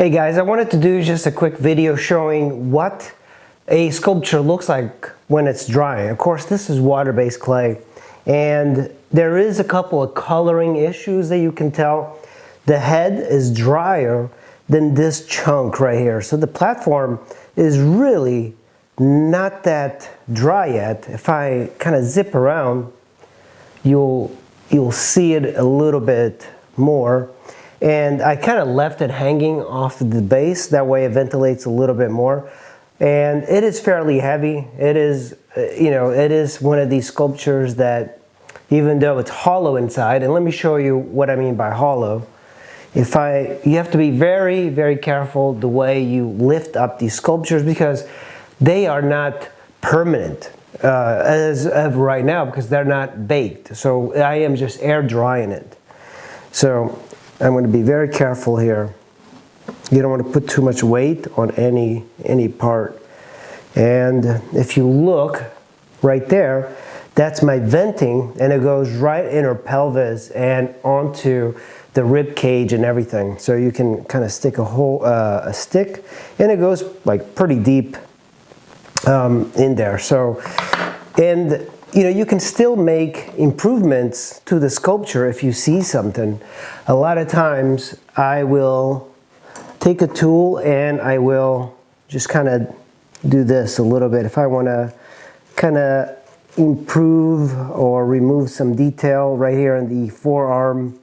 Hey guys, I wanted to do just a quick video showing what a sculpture looks like when it's drying. Of course, this is water-based clay, and there is a couple of coloring issues that you can tell. The head is drier than this chunk right here, so the platform is really not that dry yet. If I kind of zip around, you'll see it a little bit more. And I kind of left it hanging off the base, that way it ventilates a little bit more. And it is fairly heavy. It is, it is one of these sculptures that, even though it's hollow inside, and let me show you what I mean by hollow. You have to be very, very careful the way you lift up these sculptures, because they are not permanent as of right now, because they're not baked. So I am just air drying it. So I'm going to be very careful here. You don't want to put too much weight on any part. And if you look right there, that's my venting, and it goes right in her pelvis and onto the rib cage and everything. So you can kind of stick a stick, and it goes like pretty deep in there. So, and you can still make improvements to the sculpture if you see something. A lot of times I will take a tool and I will just kind of do this a little bit. If I want to kind of improve or remove some detail right here in the forearm,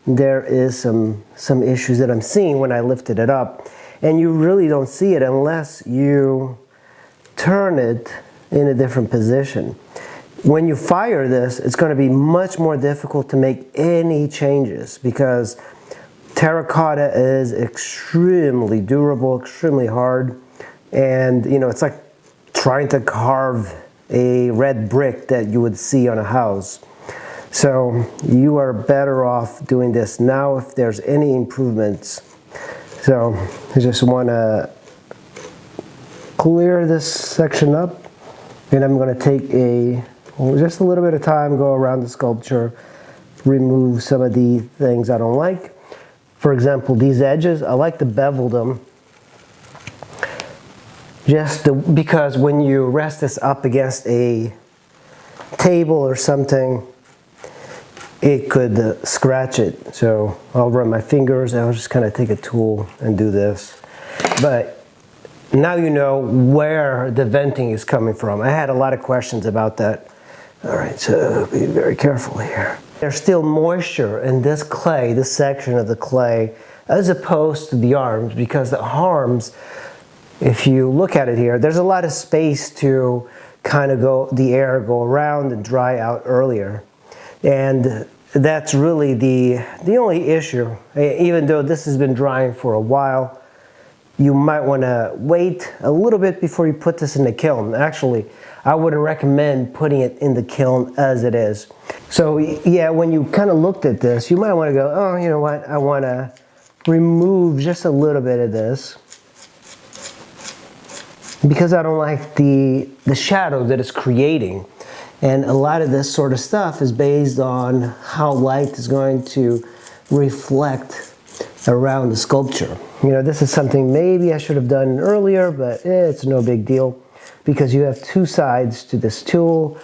there is some issues that I'm seeing when I lifted it up. And you really don't see it unless you turn it in a different position. When you fire this, it's going to be much more difficult to make any changes, because terracotta is extremely durable, extremely hard, and it's like trying to carve a red brick that you would see on a house. So you are better off doing this now if there's any improvements. So I just want to clear this section up, and I'm going to take just a little bit of time, go around the sculpture, remove some of the things I don't like. For example, these edges, I like to bevel them, because when you rest this up against a table or something, it could scratch it. So I'll run my fingers, and I'll just kind of take a tool and do this. But now you know where the venting is coming from. I had a lot of questions about that. All right, so be very careful here. There's still moisture in this clay, this section of the clay, as opposed to the arms, because the arms, if you look at it here, there's a lot of space to kind of the air go around and dry out earlier. And that's really the only issue. Even though this has been drying for a while, you might want to wait a little bit before you put this in the kiln. Actually, I wouldn't recommend putting it in the kiln as it is. So yeah, when you kind of looked at this, you might want to go, oh, you know what, I want to remove just a little bit of this, because I don't like the shadow that it's creating. And a lot of this sort of stuff is based on how light is going to reflect around the sculpture. This is something maybe I should have done earlier, but it's no big deal, because you have two sides to this tool,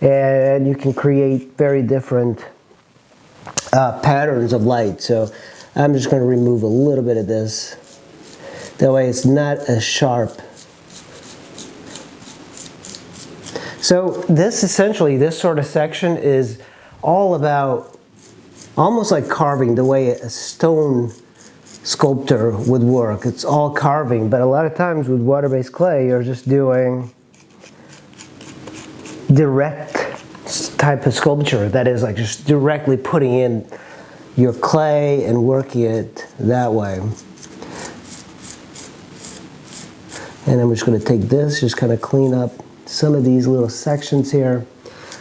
and you can create very different patterns of light. So I'm just going to remove a little bit of this. That way it's not as sharp. So this sort of section is all about almost like carving, the way a stone sculptor would work. It's all carving, but a lot of times with water-based clay, you're just doing direct type of sculpture. That is like just directly putting in your clay and working it that way. And I'm just going to take this, just kind of clean up some of these little sections here.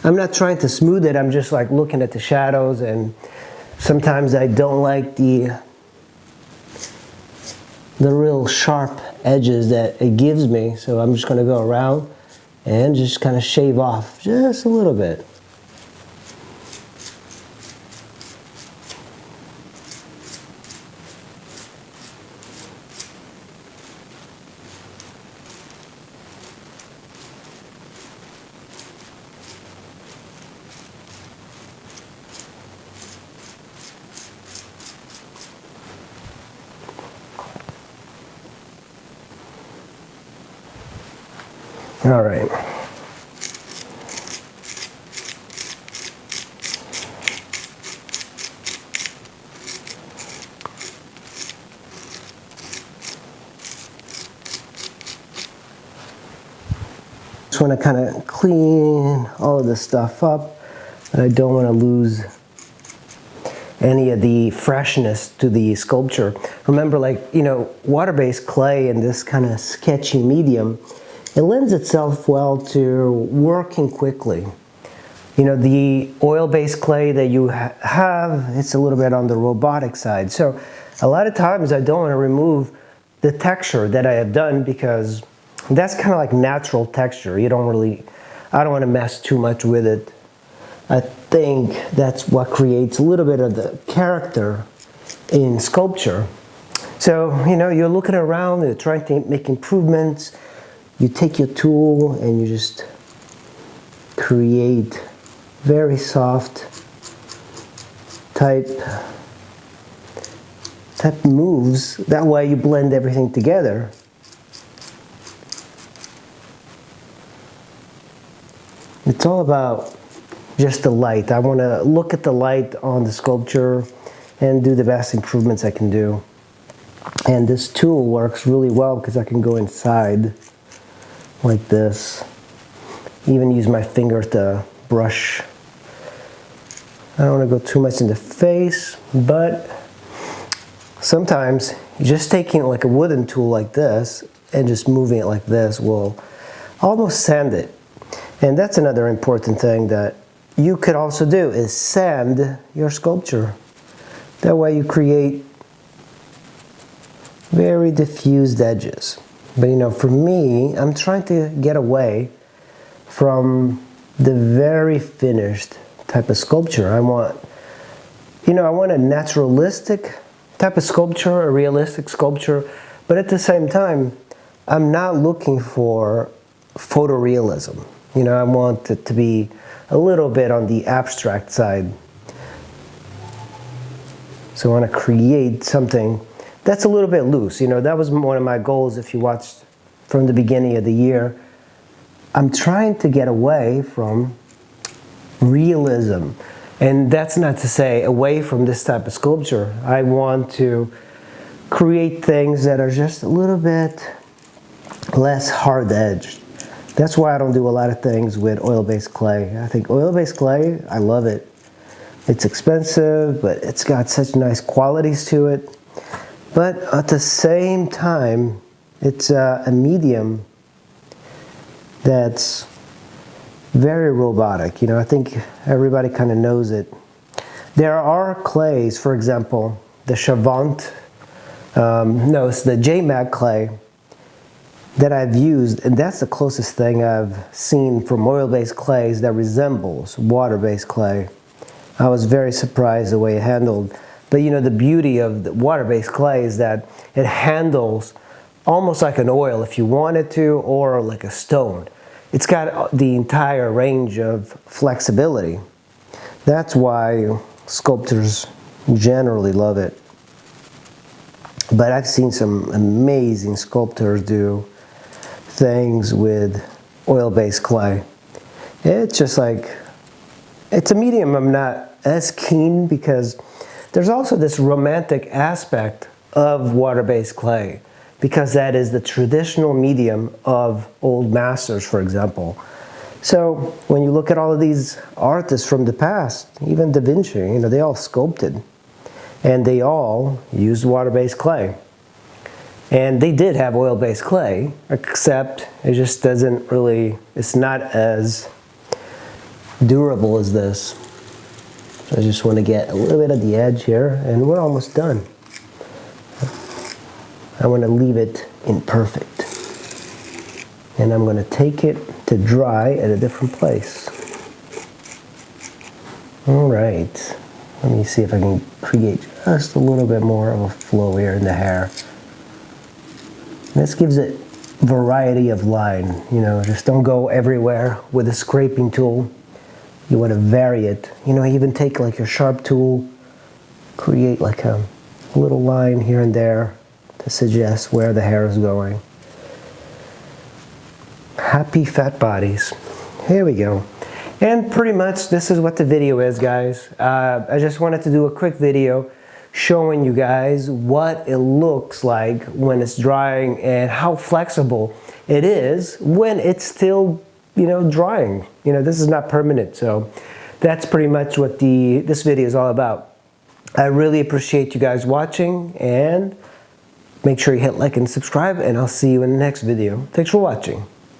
I'm not trying to smooth it, I'm just like looking at the shadows, and sometimes I don't like the real sharp edges that it gives me, so I'm just going to go around and just kind of shave off just a little bit. All right. Just want to kind of clean all of this stuff up, but I don't want to lose any of the freshness to the sculpture. Remember, like, you know, water-based clay in this kind of sketchy medium, it lends itself well to working quickly. You know, the oil-based clay that you have, it's a little bit on the robotic side. So a lot of times I don't want to remove the texture that I have done because that's kind of like natural texture. You don't really, I don't want to mess too much with it. I think that's what creates a little bit of the character in sculpture. So, you know, you're looking around, you're trying to make improvements. You take your tool and you just create very soft type moves. That way you blend everything together. It's all about just the light. I want to look at the light on the sculpture and do the best improvements I can do. And this tool works really well because I can go inside like this. Even use my finger to brush. I don't want to go too much in the face, but sometimes just taking like a wooden tool like this and just moving it like this will almost sand it. And that's another important thing that you could also do, is sand your sculpture. That way you create very diffused edges. But you know, for me, I'm trying to get away from the very finished type of sculpture. I want, you know, I want a naturalistic type of sculpture, a realistic sculpture, but at the same time, I'm not looking for photorealism. You know, I want it to be a little bit on the abstract side. So I want to create something that's a little bit loose. You know, that was one of my goals if you watched from the beginning of the year. I'm trying to get away from realism. And that's not to say away from this type of sculpture. I want to create things that are just a little bit less hard-edged. That's why I don't do a lot of things with oil-based clay. I think oil-based clay, I love it. It's expensive, but it's got such nice qualities to it. But at the same time, it's a medium that's very robotic. You know, I think everybody kind of knows it. There are clays, for example, the Chavant, it's the JMAG clay that I've used, and that's the closest thing I've seen from oil-based clays that resembles water-based clay. I was very surprised the way it handled. But you know, the beauty of the water-based clay is that it handles almost like an oil if you wanted to, or like a stone. It's got the entire range of flexibility. That's why sculptors generally love it. But I've seen some amazing sculptors do things with oil-based clay. It's just like, it's a medium I'm not as keen, because there's also this romantic aspect of water-based clay, because that is the traditional medium of old masters, for example. So when you look at all of these artists from the past, even Da Vinci, you know, they all sculpted, and they all used water-based clay. And they did have oil-based clay, except it just doesn't really, it's not as durable as this. So I just want to get a little bit of the edge here, and we're almost done. I want to leave it imperfect. And I'm going to take it to dry at a different place. All right. Let me see if I can create just a little bit more of a flow here in the hair. This gives it variety of line. You know, just don't go everywhere with a scraping tool. You want to vary it. You know, even take like your sharp tool, create like a little line here and there to suggest where the hair is going. Happy fat bodies. Here we go. And pretty much this is what the video is, guys. I just wanted to do a quick video showing you guys what it looks like when it's drying and how flexible it is when it's still, drying. This is not permanent, so that's pretty much what this video is all about. I really appreciate you guys watching, and make sure you hit like and subscribe, and I'll see you in the next video. Thanks for watching.